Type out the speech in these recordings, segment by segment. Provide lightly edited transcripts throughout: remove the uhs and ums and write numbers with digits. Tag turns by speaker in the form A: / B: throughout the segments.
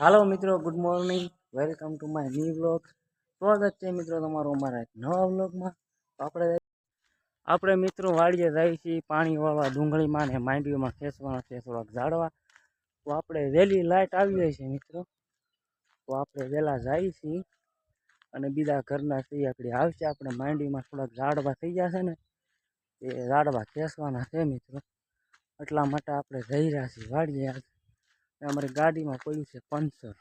A: હાલો મિત્રો, good morning. Welcome to my new vlog. સ્વાગત છે મિત્રો તમારું અમારા એક નવા વ્લોગમાં. આપણે મિત્રો વાડીએ જાય છીએ પાણી વાળવા ડુંગળીમાં ને માંડવીમાં ખેંચવાના છે થોડાક ઝાડવા. તો આપણે વહેલી લાઇટ આવી જાય છે મિત્રો, તો આપણે વહેલા જઈએ છીએ અને બીજા ઘરના આગળ આવશે. આપણે માંડવીમાં થોડાક ઝાડવા થઈ જશે ને એ ઝાડવા ખેંચવાના છે મિત્રો, એટલા માટે આપણે જઈ રહ્યા છીએ વાડીએ. અમારી ગાડીમાં પડ્યું છે પંચર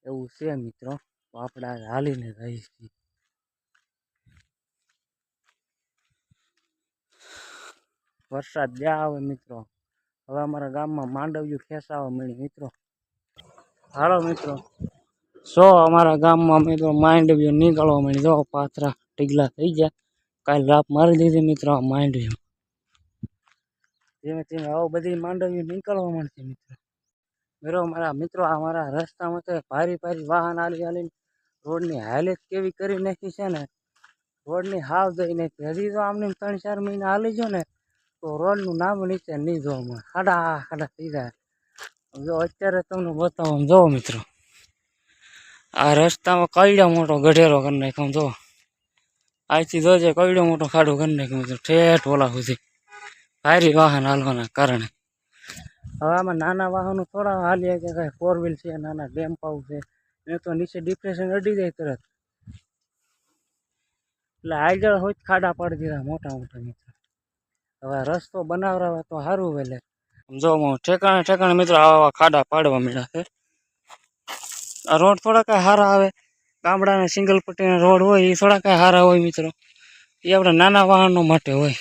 A: એવું છે મિત્રો, તો આપણે હાલીને જઈએ છીએ. વરસાદ જ્યાં આવે મિત્રો, હવે અમારા ગામમાં માંડવ્યું ખેંચાવા મળી મિત્રો. હાલો મિત્રો, અમારા ગામમાં મિત્રો માંડવ્યું નીકળવા મળી. જો પાથરા ટીગલા થઈ ગયા, કાલે રાપ મારી દીધી મિત્રો. માંડવ્યું ધીમે ધીમે હવે બધી માંડવ્યું નીકળવા મળશે મિત્રો. મારા મિત્રો અમારા રસ્તામાં તો ભારી વાહન હાલીને રોડની હાલત કેવી કરી નાખી છે ને, રોડની હાવ દઈ નાખી. હજી તો આમને 3-4 મહિના હાલી ગયો ને તો રોડનું નામ નીચે નહીં જોવા મળે, ખાડા થઈ જાય. જો અત્યારે તમને બતાવો, જો મિત્રો આ રસ્તામાં કઈડો મોટો ગઢેરો કરી નાખ્યો. જો આજથી જોજે કઈડો મોટો ખાડો કરી નાખ્યો મિત્રો, ઠેઠ ઓલા સુધી ભારી વાહન હાલવાના કારણે. હવે આમાં નાના વાહનો થોડા હાલીએ કે કાંઈ 4 વ્હીલ છે, નાના ડેમ્પાઉ છે, એ તો નીચે ડિપ્રેશન અડી જાય તરત. એટલે આગળ હોય ખાડા પાડી દીધા મોટા મિત્રો. હવે રસ્તો બનાવરાવે તો સારું વહેલે. જો ઠેકાણે મિત્રો આવા ખાડા પાડવા મળ્યા છે. આ રોડ થોડા કાંઈ સારા આવે, ગામડાના સિંગલ પટ્ટીના રોડ હોય એ થોડા કાંઈ સારા હોય મિત્રો, એ આપણે નાના વાહનો માટે હોય.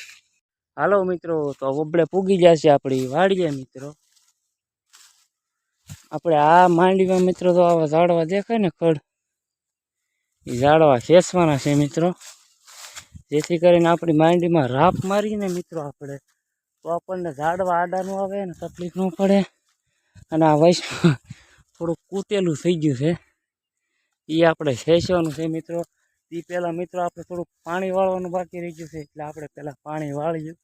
A: હાલો મિત્રો, તો બબડે પૂગી જશે આપણી વાડીએ મિત્રો. આપણે આ માંડવીમાં મિત્રો તો આવા ઝાડવા દેખાય ને ખડ, એ ઝાડવા ખેંચવાના છે મિત્રો, જેથી કરીને આપણી માંડવીમાં રાપ મારીને મિત્રો આપણે તો આપણને ઝાડવા આડા ન આવે ને તકલીફ ન પડે. અને આ વયસમાં થોડુંક કૂટેલું થઈ ગયું છે, એ આપણે ખેંચવાનું છે મિત્રો. એ પહેલાં મિત્રો આપણે થોડુંક પાણી વાળવાનું બાકી રહી ગયું છે, એટલે આપણે પહેલાં પાણી વાળીએ.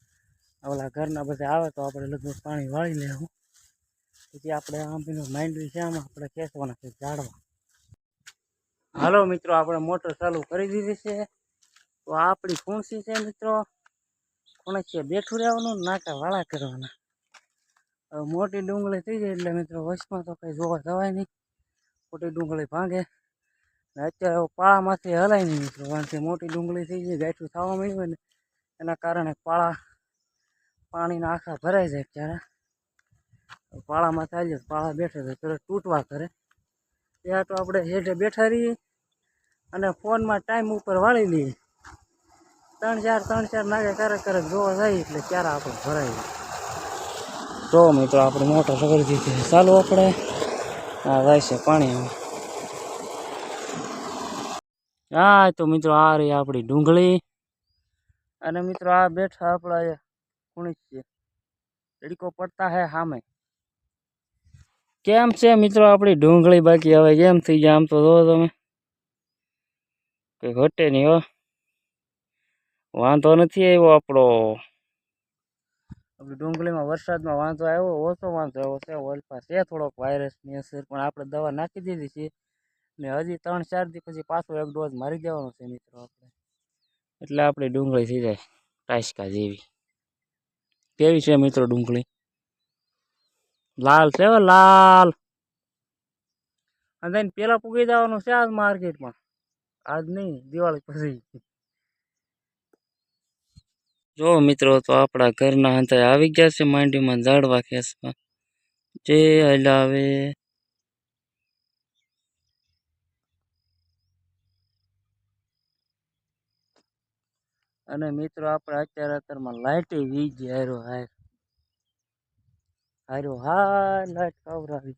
A: ઓલા ઘરના બધા આવે તો આપણે લગભગ પાણી વાળી લેવું, પછી આપણે આમ માંડવી છે આમાં આપણે ખેંચવાના છે ઝાડવા. હાલો મિત્રો, આપણે મોટર ચાલુ કરી દીધી છે. તો આપણી ખૂણસી છે મિત્રો, ખૂણસી બેઠું રહેવાનું, નાકા વાળા કરવાના. હવે મોટી ડુંગળી થઈ જાય એટલે મિત્રો વચમાં તો કંઈ જોવા જવાય નહીં, મોટી ડુંગળી ભાંગે. અત્યારે પાળામાંથી હલાય નહીં મિત્રો, કારણ કે મોટી ડુંગળી થઈ જાય, ગાંઠું થવા મળ્યું હોય ને એના કારણે પાણીના આખા ભરાઈ જાય. ત્યારે પાળામાં થાય છે, પાળા બેઠા છે તરત તૂટવા કરે. ત્યાં તો આપણે હેઠે બેઠા રહીએ અને ફોનમાં ટાઈમ ઉપર વાળી લઈએ. 3-4 નાગે ક્યારેક જોવા જાય એટલે ત્યારે આપણે ભરાય. તો મિત્રો આપણે મોટર સગડી દીધી ચાલુ, આપણે આ જાય છે પાણી. હા તો મિત્રો આ રહી આપણી ડુંગળી, અને મિત્રો આ બેઠા આપણા ખૂણી છે, તડકો પડતા હે સામે. કેમ છે મિત્રો આપણી ડુંગળી? બાકી હવે કેમ થઈ જાય આમ તો જો તમે, કઈ ઘટે નહીં હો, વાંધો નથી આવ્યો આપણો. આપણી ડુંગળીમાં વરસાદમાં વાંધો આવ્યો, ઓછો વાંધો આવ્યો છે. ઓલપા છે થોડોક વાયરસની અસર, પણ આપણે દવા નાખી દીધી છે ને હજી 3-4 દી પછી પાછો એક ડોઝ મારી દેવાનો છે મિત્રો આપણે, એટલે આપણી ડુંગળી થઈ જાય ટાઈસકા જેવી. કેવી છે મિત્રો ડુંગળી? લાલ છે લાલ. અને પેલા પૂગી જવાનું છે આજ માર્કેટમાં, આજ નહીં દિવાળી પછી. જો મિત્રો તો આપણા ઘરના અંતે આવી ગયા છે માંડવીમાં ઝાડવા ખેંચવા, જે હલાવે. અને મિત્રો આપણે અત્યારમાં લાઇટ વીજ હારો લાઇટ કવરાવી.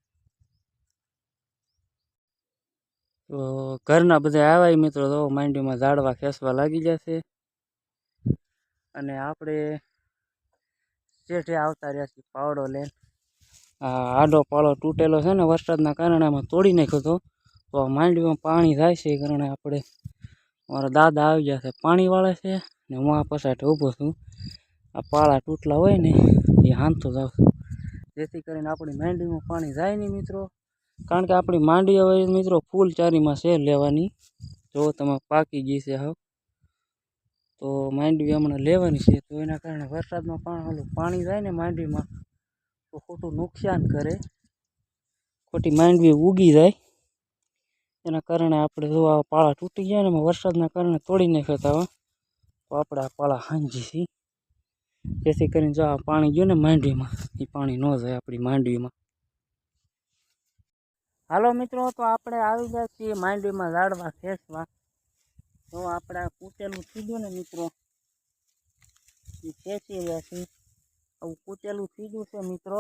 A: તો ઘરના બધા આવ્યા મિત્રો, તો માંડવીમાં ઝાડવા ખેંચવા લાગી જશે. અને આપણે શેઠે આવતા રહ્યા છીએ પાવડો લઈને. આ આડો પાળો તૂટેલો છે ને વરસાદના કારણે, આમાં તોડી નાખ્યો હતો. તો માંડવીમાં પાણી થાય છે એ કારણે આપણે, અમારા દાદા આવી ગયા છે પાણી વાળે છે ને હું આ પછાટે ઊભો છું. આ પાળા તૂટલા હોય ને એ હાંધતો જાઉં છું, જેથી કરીને આપણી માંડવીમાં પાણી જાય નહીં મિત્રો. કારણ કે આપણી માંડવી હવે મિત્રો ફૂલ ચારીમાં છે લેવાની. જો તમે પાકી ગઈ છે હવે તો માંડવી હમણાં લેવાની છે. તો એના કારણે વરસાદમાં પાણી જાય ને માંડવીમાં તો ખોટું નુકસાન કરે, ખોટી માંડવી ઉગી જાય. એના કારણે આપણે જો આ પાળા તૂટી ગયા ને એમાં વરસાદના કારણે તોડી નાખ્યા હતા. તો આપણે આ પાળા હાંજી છીએ જેથી કરીને જો આ પાણી ગયું ને માંડવીમાં એ પાણી ન જાય આપણી માંડવીમાં. હાલો મિત્રો, તો આપણે આવી ગયા છીએ માંડવીમાં ઝાડવા ખેંચવા. તો આપણે કૂટેલું થઈ ગયું ને મિત્રો એ ખેંચી રહ્યા છીએ. આવું કૂટેલું થઈ ગયું છે મિત્રો,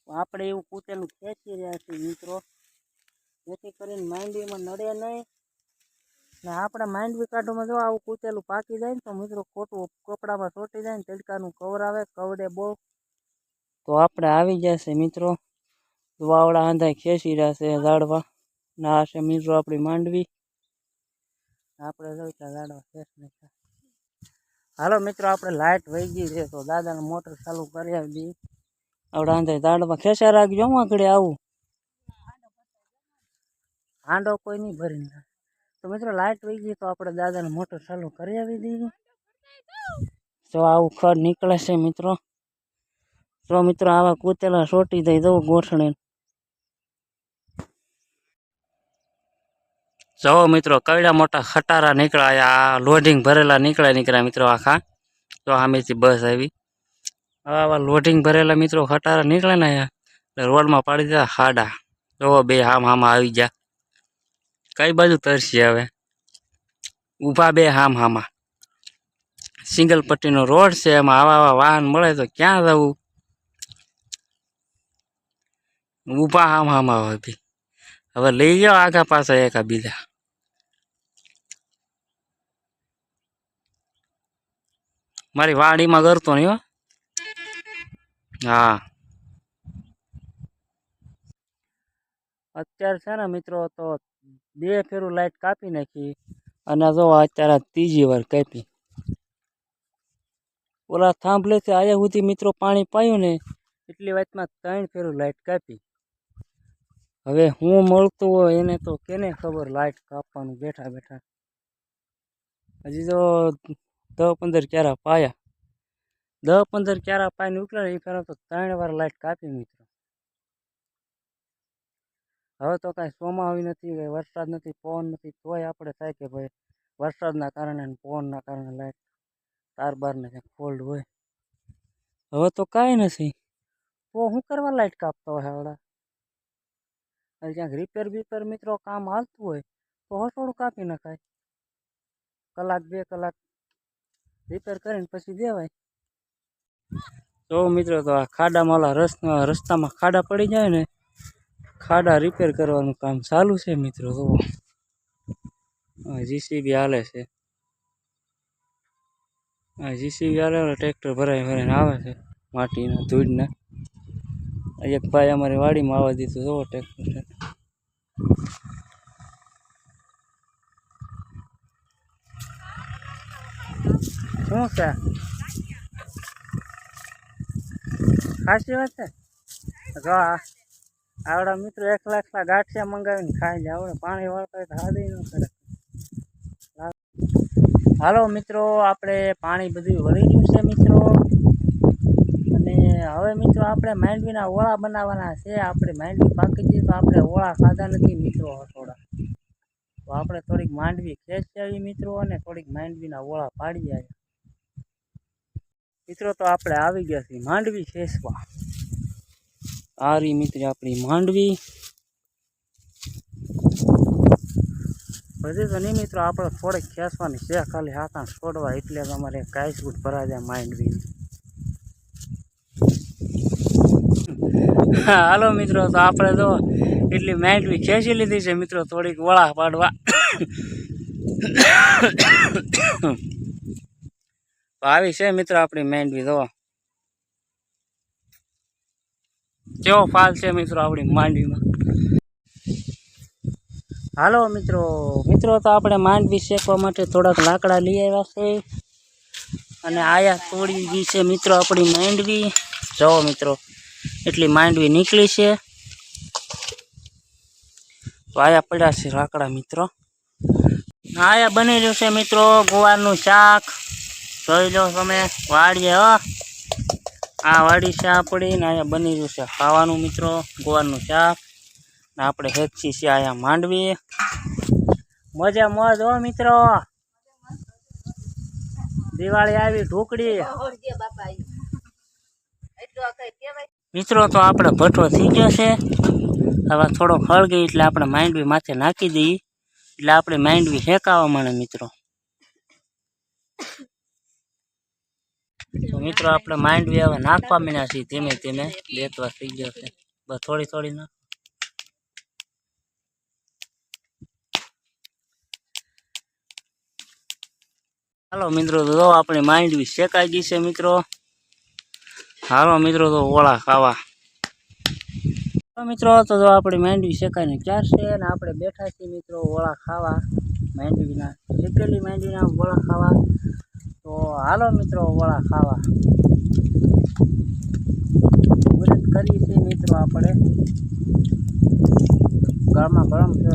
A: આપણે એવું કૂટેલું ખેંચી રહ્યા છીએ મિત્રો જેથી કરીને માંડવીમાં નડે નહીં. ને આપણે માંડવી કાઢવામાં જો આવું કૂટેલું પાકી જાય ને તો મિત્રો ખોટું કપડામાં ચોંટી જાય ને તડકાનું કવર આવે, કવડે બહુ. તો આપણે આવી જશે મિત્રો, વાવડા આંધા ખેંચી રહ્યા છે ઝાડવા. ને આ છે મિત્રો આપણી માંડવી. આપણે જો ઝાડવા ખેંચ નાખ્યા. હાલો મિત્રો, આપણે લાઇટ વહી ગઈ છે તો દાદાને મોટર ચાલુ કરી આવી દઈએ. આવડા આંધા ઝાડવા ખેંચા રાખજો. હું આગળ આવું હાંડો કોઈ નહીં ભરીને. તો મિત્રો લાઇટ વહી ગઈ તો આપણે દાદાને મોટર ચાલુ કરી આવી દઈએ. તો આવું ખડ નીકળે છે મિત્રો. તો મિત્રો આવા કૂતેલા સોટી દઈ દઉં ગોઠણે. જો મિત્રો કવડા મોટા ખટારા નીકળ્યા, આ લોડિંગ ભરેલા નીકળ્યા મિત્રો આખા. તો સામેથી બસ આવી. આવા લોડિંગ ભરેલા મિત્રો ખટારા નીકળે ને એટલે રોડમાં પાડી દીધા ખાડા. જો બે હામાં આવી ગયા. કઈ બાજુ તરસી હવે ઊભા બે હામાં. સિંગલ પટ્ટીનો રોડ છે, એમાં આવા વાહન મળે તો ક્યાં જવું. ઊભા હામાં હવે હવે લઈ જાઓ આગા પાછા એકા બીજા. મારી વાડીમાં કરતો નહીં હો. હા અત્યારે છે ને મિત્રો તો 2 ફેરું લાઈટ કાપી નાખી અને જો અત્યારે ત્રીજી વાર કાપી. ઓલા થાંભલેથી આયા સુધી મિત્રો પાણી પાયું ને એટલી વાતમાં 3 ફેરું લાઈટ કાપી. હવે હું મળતું હોય એને તો કેને ખબર લાઈટ કાપવાનું બેઠા બેઠા. હજી તો 10-15 ક્યારા પાયા. 10-15 ક્યારા પાઈને ઉકળે એ ફેરા તો 3 વાર લાઈટ કાપી મિત્રો. હવે તો કાંઈ સોમાવી નથી, કાંઈ વરસાદ નથી, પવન નથી, તોય આપણે થાય કે ભાઈ વરસાદના કારણે પવનના કારણે લાઈટ તાર બારને ક્યાંક ફોલ્ડ હોય. હવે તો કાંઈ નથી. તો શું કરવા લાઈટ કાપતા હોય આવડા. અને ક્યાંક રિપેર બીપેર મિત્રો કામ હાલતું હોય તો હસોડું કાપી નખાય. 1-2 કલાક રિપેર કરીને પછી દેવાય. તો મિત્રો તો આ ખાડામાં ઓલા રસ્તામાં ખાડા પડી જાય ને ખાડા રિપેર કરવાનું કામ ચાલુ છે મિત્રો. તો જીસીબી હાલે છે. જીસીબી હાલે, ટ્રેક્ટર ભરાઈને આવે છે માટીના ધૂળના. એક ભાઈ અમારી વાડીમાં આવવા દીધું જોવો ટ્રેક્ટર. શું છે ખાસી વાત છે. જો આવડા મિત્રો 1 લાખના ગાંઠિયા મંગાવીને ખાઈ જાય. આવડે પાણી વાળતા હોય તો હાલી ન કરે. હાલો મિત્રો, આપણે પાણી બધું વળી ગયું છે મિત્રો. અને હવે મિત્રો આપણે માંડવીના ઓળા બનાવવાના છે. આપણે માંડવી પાકી હતી તો આપણે ઓળા ખાધા નથી મિત્રો થોડા. તો આપણે થોડીક માંડવી ખેંચી આવી મિત્રો અને થોડીક માંડવીના ઓળા પાડી આવ્યા મિત્રો. તો આપણે આવી ગયા છીએ માંડવી ખેંચવા. આ રી મિત્રો આપણી માંડવી. બધી તો નહીં મિત્રો, આપણે થોડીક ખેંચવાની છે ખાલી 7-8 છોડવા એટલે તમારે કાંઈ છૂટ ભરા જાય માંડવી. હાલો મિત્રો, તો આપણે તો એટલી માંડવી ખેંચી લીધી છે મિત્રો થોડીક વળા પાડવા. આવી છે મિત્રો આપણી માંડવી. તો કેવો ફાલ છે મિત્રો આપણી માંડવીમાં. હાલો મિત્રો તો આપણે માંડવી શેકવા માટે થોડાક લાકડા લઈ આવ્યા છે અને આયા તોડી ગઈ છે મિત્રો આપણી માંડવી. જો મિત્રો એટલી માંડવી નીકળી છે. તો આયા પડ્યા છે રાકડા મિત્રો. આયા બની રહ્યું છે મિત્રો ગુવારનું શાક. જોઈ લો તમે વાડીએ હો. આ વાડી છે આપણી ને અહીંયા બની રહ્યું છે ખાવાનું મિત્રો ગુવારનું શાક. ને આપણે હેચી છે આયા માંડવી. મજા મોજ હો મિત્રો. દિવાળી આવી ઢોકળી. મિત્રો તો આપણે ભઠ્ઠો થઈ ગયો છે. હવે થોડો હળગે એટલે આપણે માંડવી માથે નાખી દઈએ એટલે આપણે માંડવી શેકાવા માંડે મિત્રો. તો મિત્રો આપણે માંડવી હવે નાખવા માંડ્યા છીએ ધીમે ધીમે. બેતવા થઈ ગયો છે બસ થોડી થોડી નાખ. હાલો મિત્રો તો આપણી માંડવી શેકાઈ ગઈ છે મિત્રો. હાલો મિત્રો તો ઓળા ખાવા. મિત્રો તો જો આપણી માંડવી શેકાઈને ક્યાં છે ને આપણે બેઠા છીએ મિત્રો ઓળા ખાવા માંડવીના. શેકેલી માંડવીના ઓળા ખાવા. તો હાલો મિત્રો ઓળા ખાવા. મદદ કરીએ છીએ મિત્રો આપણે. ગરમા ગરમ છે.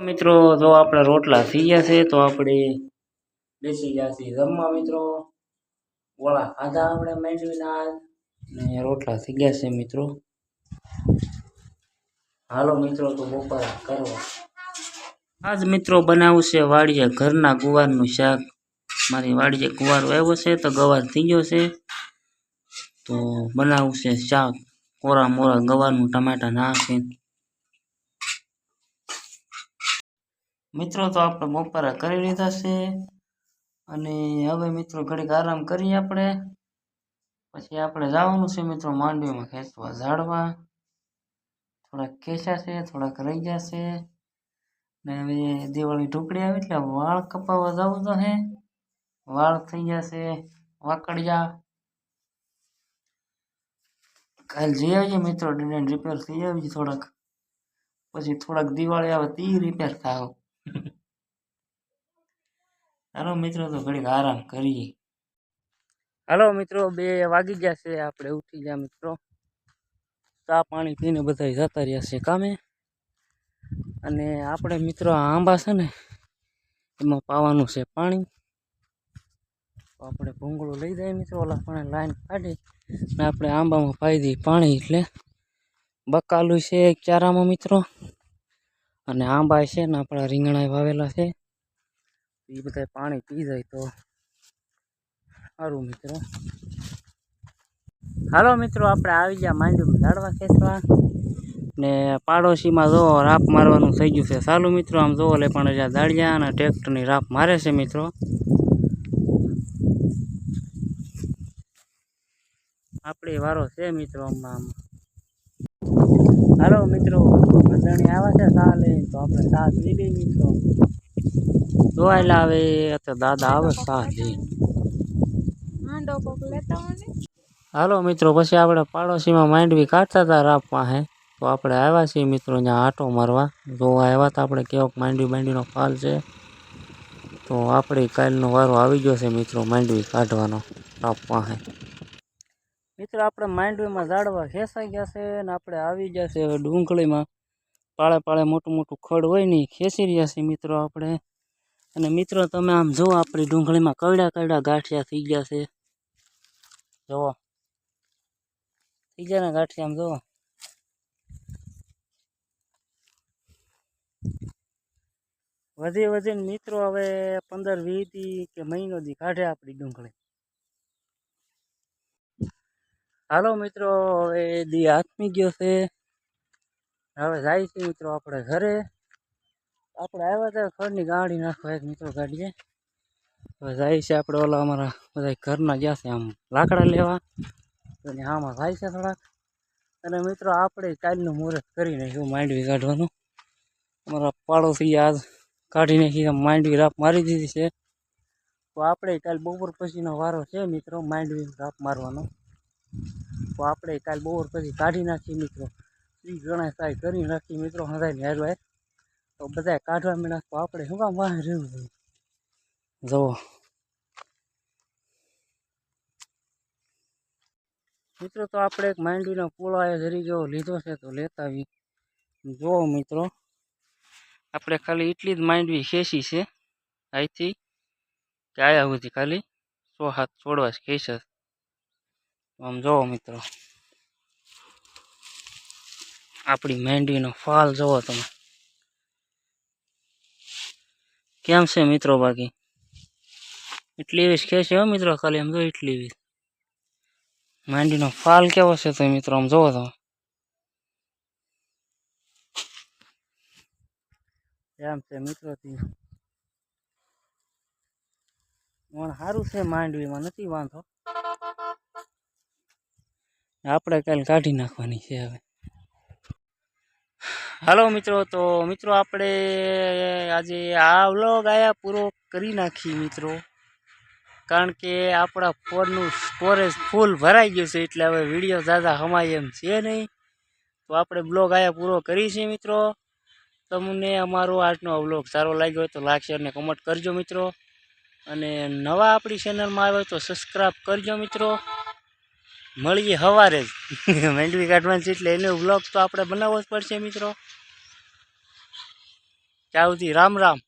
A: મિત્રો જો આપણે રોટલા થઈ ગયા છે તો આપણે બેસી ગયા છીએ જમવા મિત્રો. ઓળા ખાધા આપણે માંડવીના ને રોટલા થઈ ગયા છે મિત્રો. હાલો મિત્રો તો બપોરા કરવા. આજ મિત્રો બનાવું છે વાડીએ ઘરના ગુવારનું શાક. મારી વાડીએ ગુવાર વાવ્યો છે તો ગવાર થઈ ગયો છે તો બનાવું છે શાક. કોરા મોરા ગવારનું ટમાટા નાખીને. મિત્રો તો આપણે બપોરા કરી લીધા છે અને હવે મિત્રો ઘડીક આરામ કરીએ આપણે. પછી આપણે જવાનું છે મિત્રો માંડવીમાં ખેંચવા ઝાડવા. થોડાક ખેંચ્યા છે થોડાક રહી ગયા છે ને હવે દિવાળી ઢોકળી આવે એટલે વાળ કપાવવા જવું તો હે. વાળ થઈ ગયા છે વાકડિયા. કાલ જઈ આવજે મિત્રો ડિઝાઇન રિપેર થઈ આવજે થોડાક. પછી થોડાક દિવાળી આવે તે રિપેર થાવ. હાલો મિત્રો તો ઘડીક આરામ કરીએ. હાલો મિત્રો 2 વાગી ગયા છે આપણે ઉઠી ગયા મિત્રો. ચા પાણી પીને બધા જતા રહ્યા છે કામે. અને આપણે મિત્રો આંબા છે ને એમાં પાવાનું છે પાણી. તો આપણે ભૂંગળો લઈ જાય મિત્રો ઓલા પાણી લાઈન કાઢી ને આપણે આંબામાં પાઈ દઈએ પાણી. એટલે બકાલું છે ચારામાં મિત્રો અને આંબા છે ને આપણા રીંગણા વાવેલા છે. એ બધા પાણી પી જાય તો સારું મિત્રો. હાલો મિત્રો આપણે આવી ગયા માંડવીમાં ઝાડવા ખેંચવા ને પાડોશીમાં જો રાપ મારવાનું થઈ ગયું છે ચાલુ મિત્રો. આમ જોવો લે પણ જ્યાં દાળિયા અને ટ્રેક્ટરની રાપ મારે છે મિત્રો. આપણી વારો છે મિત્રો આમાં. હાલો મિત્રો બધાની આવે છે સા લઈ તો આપણે સા પી લઈએ મિત્રો. જોવાયેલા આવે અત્યારે દાદા આવે સા લઈ. હાલો મિત્રો પછી આપણે પાડોશીમાં માંડવી કાઢતા હતા રાપ પાસે તો આપણે આવ્યા છીએ મિત્રો ત્યાં આટો મારવા. જોવા આવ્યા હતા આપણે કેવોક માંડવીનો ફાલ છે. તો આપણે કાલનો વારો આવી ગયો છે મિત્રો માંડવી કાઢવાનો રાપ પાસે. મિત્રો આપણે માંડવીમાં ઝાડવા ખેંચાઈ ગયા છે ને આપણે આવી ગયા છે હવે ડુંગળીમાં. પાળે પાળે મોટું મોટું ખડ હોય ને ખેંચી રહ્યા છે મિત્રો આપણે. અને મિત્રો તમે આમ જુઓ આપણી ડુંગળીમાં કવડા કવડા ગાંઠિયા થઈ ગયા છે. જુઓ થઈ ગયા ને ગાંઠિયા આમ જુઓ. વધી વધીને મિત્રો હવે 15-20 દી કે મહિનો દી કાઢે આપણી ડુંગળી. હાલો મિત્રો હવે દી આથમી ગયો છે. હવે જાય છે મિત્રો આપણે ઘરે. આપણે આવ્યા હતા ખડની ગાડી નાખવા એક મિત્રો ગાડીએ. હવે જાય છે આપણે ઓલા અમારા બધા ઘરના ગયા છે આમ લાકડા લેવા તો આમાં જાય છે થોડાક. અને મિત્રો આપણે કાલનું મુહૂર્ત કરી નાખ્યું માંડવી કાઢવાનું. અમારા પાડોશી આજ કાઢી નાખી માંડવી રાપ મારી દીધી છે. તો આપણે કાલ બપોર પછીનો વારો છે મિત્રો માંડવી રાપ મારવાનો. તો આપણે કાલ બપોર પછી કાઢી નાખીએ મિત્રો. 30 ગણા કાંઈ કરી નાખીએ મિત્રો હંધાઈને હારવાર. તો બધા કાઢવા માંડ્યા. તો આપણે શું કામ વાહ રહેવું જોઈએ. જુઓ મિત્રો, તો આપણે એક માંડવીનો પૂળો આ જરી જેવો લીધો છે તો લેતા આવી. જુઓ મિત્રો, આપણે ખાલી એટલી જ માંડવી ખેંચી છે અહીંથી કે આયા સુધી ખાલી 100 હાથ છોડવા જ ખેંચે. આમ જુઓ મિત્રો, આપણી માંડવીનો ફાલ જુઓ તમે કેમ છે મિત્રો. બાકી એટલી એવી જ ખેંચે હો મિત્રો, ખાલી આમ જો એટલી એવી માંડવીનો ફાલ કેવો છે તો મિત્રો આમ જુઓ તમે. એમ છે મિત્રો, સારું છે માંડવીમાં નથી વાંધો. આપણે કાલે કાઢી નાખવાની છે હવે. હાલો મિત્રો, તો મિત્રો આપણે આજે આ વ્લોગ આયા પૂરો કરી નાખી મિત્રો. કારણ કે આપણા ફોનનું સ્ટોરેજ ફૂલ ભરાઈ ગયું છે એટલે હવે વિડીયો ઝાઝા હમાય એમ છે નહીં. તો આપણે બ્લોગ આયા પૂરો કરી છે મિત્રો. તમને અમારો આજનો વ્લોગ સારો લાગ્યો હોય તો લાઈક શેર ને કમેન્ટ કરજો મિત્રો. અને નવા આપણી ચેનલમાં આવે તો સબસ્ક્રાઈબ કરજો મિત્રો. મળીએ સવારે જ માંડવી કાઢવાની છે એટલે એનો વ્લોગ તો આપણે બનાવવો જ પડશે મિત્રો. ત્યાં સુધી રામ રામ.